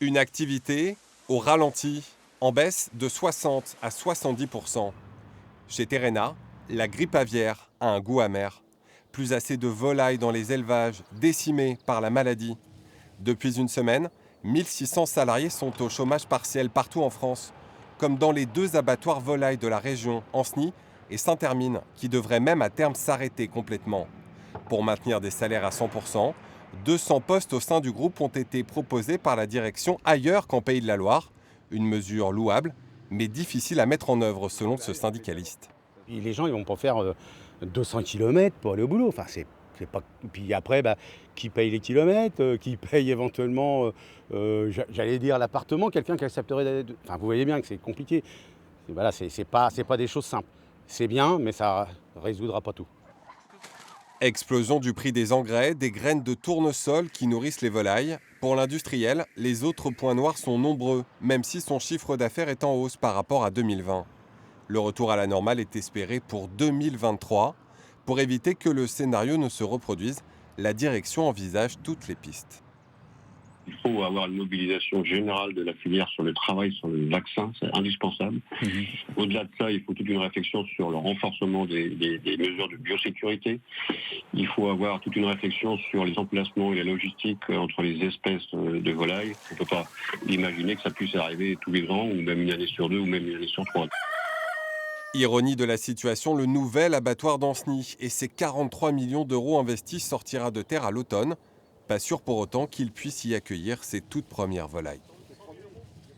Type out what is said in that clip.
Une activité au ralenti, en baisse de 60 à 70%. Chez Terena, la grippe aviaire a un goût amer. Plus assez de volailles dans les élevages, décimés par la maladie. Depuis une semaine, 1600 salariés sont au chômage partiel partout en France, comme dans les 2 abattoirs volailles de la région, Ancenis et Saint-Hermine, qui devraient même à terme s'arrêter complètement. Pour maintenir des salaires à 100%, 200 postes au sein du groupe ont été proposés par la direction ailleurs qu'en Pays de la Loire. Une mesure louable, mais difficile à mettre en œuvre selon ce syndicaliste. Et les gens, ils vont pas faire 200 kilomètres pour aller au boulot. Enfin, c'est pas. Puis après, qui paye les kilomètres, qui paye éventuellement, j'allais dire l'appartement, quelqu'un qui accepterait d'aller. Enfin, vous voyez bien que c'est compliqué. Voilà, c'est pas des choses simples. C'est bien, mais ça résoudra pas tout. Explosion du prix des engrais, des graines de tournesol qui nourrissent les volailles. Pour l'industriel, les autres points noirs sont nombreux, même si son chiffre d'affaires est en hausse par rapport à 2020. Le retour à la normale est espéré pour 2023. Pour éviter que le scénario ne se reproduise, la direction envisage toutes les pistes. Il faut avoir une mobilisation générale de la filière sur le travail, sur le vaccin, c'est indispensable. Au-delà de ça, il faut toute une réflexion sur le renforcement des mesures de biosécurité. Il faut avoir toute une réflexion sur les emplacements et la logistique entre les espèces de volailles. On ne peut pas imaginer que ça puisse arriver tous les ans, ou même une année sur 2, ou même une année sur 3. Ironie de la situation, le nouvel abattoir d'Ancenis et ses 43 millions d'euros investis sortira de terre à l'automne. Pas sûr pour autant qu'il puisse y accueillir ses toutes premières volailles.